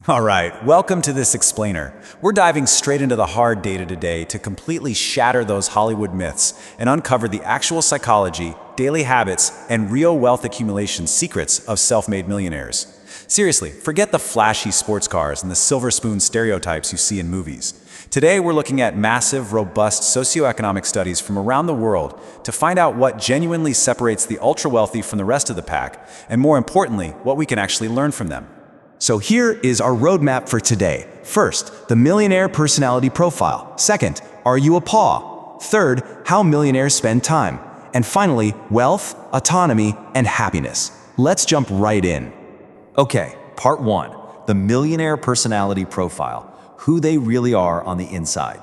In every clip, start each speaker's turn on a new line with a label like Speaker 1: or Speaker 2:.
Speaker 1: All right, welcome to this explainer. We're diving straight into the hard data today to completely shatter those Hollywood myths and uncover the actual psychology, daily habits, and real wealth accumulation secrets of self-made millionaires. Seriously, forget the flashy sports cars and the silver spoon stereotypes you see in movies. Today, we're looking at massive, robust socioeconomic studies from around the world to find out what genuinely separates the ultra-wealthy from the rest of the pack, and more importantly, what we can actually learn from them.
Speaker 2: So here is our roadmap for today. First, the millionaire personality profile. Second, are you a paw? Third, how millionaires spend time. And finally, wealth, autonomy, and happiness. Let's jump right in.
Speaker 3: Okay, part one, the millionaire personality profile, who they really are on the inside.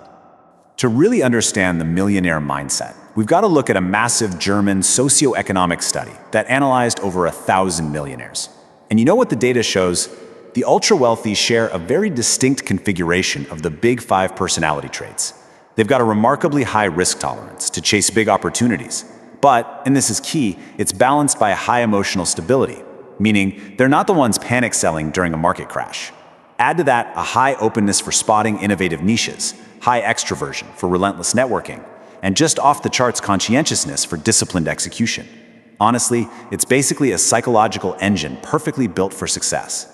Speaker 1: To really understand the millionaire mindset, we've got to look at a massive German socioeconomic study that analyzed over 1,000 millionaires. And you know what the data shows? The ultra-wealthy share a very distinct configuration of the big five personality traits. They've got a remarkably high risk tolerance to chase big opportunities. But, and this is key, it's balanced by a high emotional stability, meaning they're not the ones panic selling during a market crash. Add to that a high openness for spotting innovative niches, high extroversion for relentless networking, and just off-the-charts conscientiousness for disciplined execution. Honestly, it's basically a psychological engine perfectly built for success.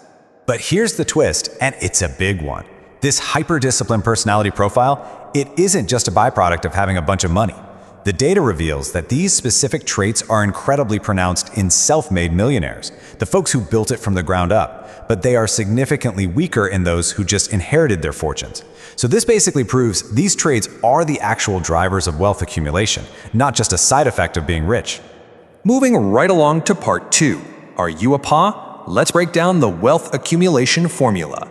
Speaker 4: But here's the twist, and it's a big one. This hyper-disciplined personality profile, it isn't just a byproduct of having a bunch of money. The data reveals that these specific traits are incredibly pronounced in self-made millionaires, the folks who built it from the ground up, but they are significantly weaker in those who just inherited their fortunes. So this basically proves these traits are the actual drivers of wealth accumulation, not just a side effect of being rich.
Speaker 5: Moving right along to part two, are you a paw? Let's break down the wealth accumulation formula.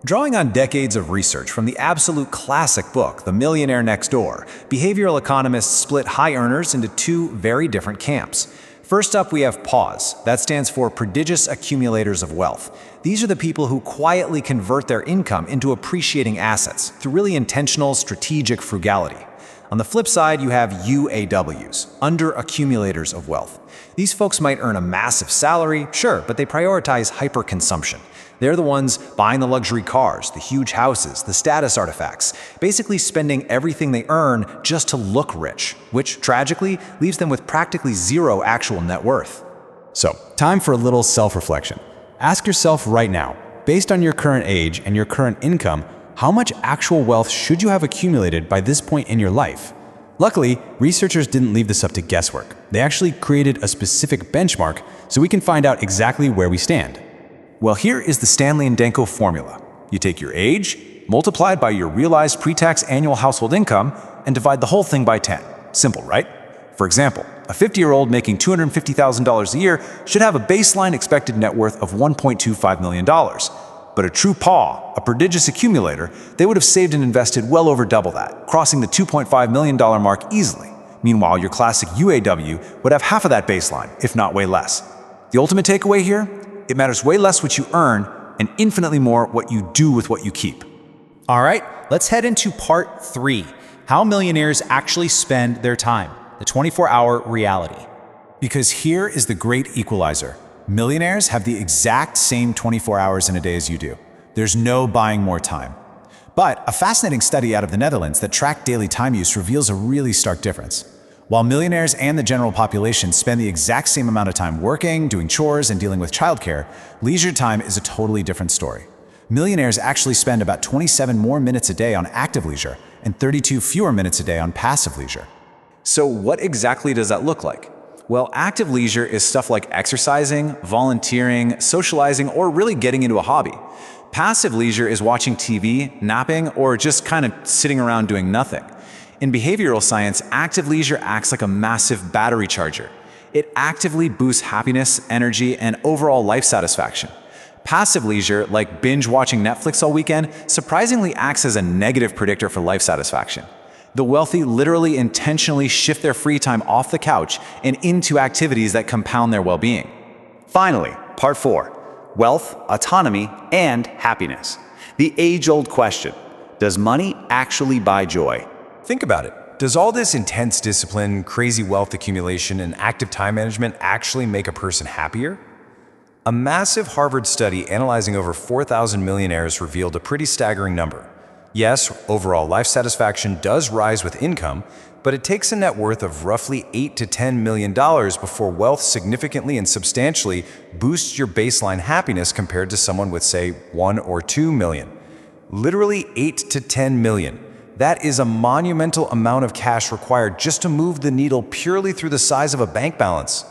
Speaker 4: Drawing on decades of research from the absolute classic book, The Millionaire Next Door, behavioral economists split high earners into two very different camps. First up, we have PAWs. That stands for prodigious accumulators of wealth. These are the people who quietly convert their income into appreciating assets through really intentional, strategic frugality. On the flip side, you have UAWs, under accumulators of wealth. These folks might earn a massive salary, sure, but they prioritize hyper-consumption. They're the ones buying the luxury cars, the huge houses, the status artifacts, basically spending everything they earn just to look rich, which tragically leaves them with practically zero actual net worth. So, time for a little self-reflection. Ask yourself right now, based on your current age and your current income, how much actual wealth should you have accumulated by this point in your life? Luckily, researchers didn't leave this up to guesswork. They actually created a specific benchmark so we can find out exactly where we stand.
Speaker 1: Well, here is the Stanley and Danko formula. You take your age, multiply it by your realized pre-tax annual household income, and divide the whole thing by 10. Simple, right? For example, a 50-year-old making $250,000 a year should have a baseline expected net worth of $1.25 million. But a true paw, a prodigious accumulator, they would have saved and invested well over double that, crossing the $2.5 million mark easily. Meanwhile, your classic UAW would have half of that baseline, if not way less. The ultimate takeaway here? It matters way less what you earn and infinitely more what you do with what you keep.
Speaker 6: All right, let's head into part three, how millionaires actually spend their time, the 24-hour reality.
Speaker 4: Because here is the great equalizer. Millionaires have the exact same 24 hours in a day as you do. There's no buying more time. But a fascinating study out of the Netherlands that tracked daily time use reveals a really stark difference. While millionaires and the general population spend the exact same amount of time working, doing chores, and dealing with childcare, leisure time is a totally different story. Millionaires actually spend about 27 more minutes a day on active leisure and 32 fewer minutes a day on passive leisure.
Speaker 1: So what exactly does that look like? Well, active leisure is stuff like exercising, volunteering, socializing, or really getting into a hobby. Passive leisure is watching TV, napping, or just kind of sitting around doing nothing. In behavioral science, active leisure acts like a massive battery charger. It actively boosts happiness, energy, and overall life satisfaction. Passive leisure, like binge watching Netflix all weekend, surprisingly acts as a negative predictor for life satisfaction. The wealthy literally intentionally shift their free time off the couch and into activities that compound their well-being. Finally, part four, wealth, autonomy, and happiness. The age-old question, does money actually buy joy?
Speaker 4: Think about it. Does all this intense discipline, crazy wealth accumulation, and active time management actually make a person happier? A massive Harvard study analyzing over 4,000 millionaires revealed a pretty staggering number. Yes, overall life satisfaction does rise with income, but it takes a net worth of roughly $8 to $10 million before wealth significantly and substantially boosts your baseline happiness compared to someone with, say, 1 or 2 million. Literally 8 to 10 million. That is a monumental amount of cash required just to move the needle purely through the size of a bank balance.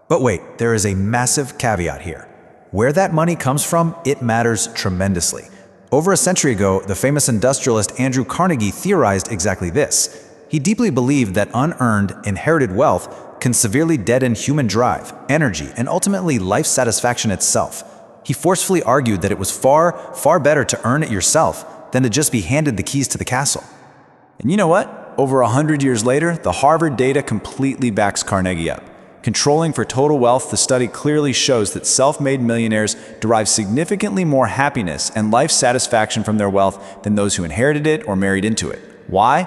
Speaker 6: But wait, there is a massive caveat here. Where that money comes from, it matters tremendously. Over a century ago, the famous industrialist Andrew Carnegie theorized exactly this. He deeply believed that unearned, inherited wealth can severely deaden human drive, energy, and ultimately life satisfaction itself. He forcefully argued that it was far, far better to earn it yourself than to just be handed the keys to the castle.
Speaker 1: And you know what? Over 100 years later, the Harvard data completely backs Carnegie up. Controlling for total wealth, the study clearly shows that self-made millionaires derive significantly more happiness and life satisfaction from their wealth than those who inherited it or married into it. Why?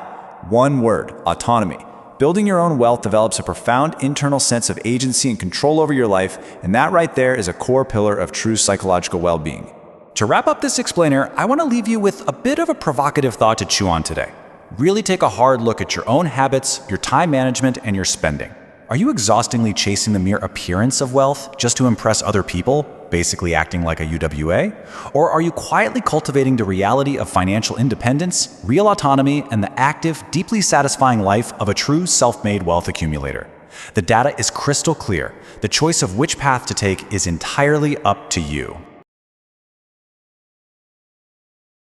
Speaker 1: One word: autonomy. Building your own wealth develops a profound internal sense of agency and control over your life, and that right there is a core pillar of true psychological well-being. To wrap up this explainer, I want to leave you with a bit of a provocative thought to chew on today. Really take a hard look at your own habits, your time management, and your spending. Are you exhaustingly chasing the mere appearance of wealth just to impress other people, basically acting like a UWA? Or are you quietly cultivating the reality of financial independence, real autonomy, and the active, deeply satisfying life of a true self-made wealth accumulator? The data is crystal clear. The choice of which path to take is entirely up to you.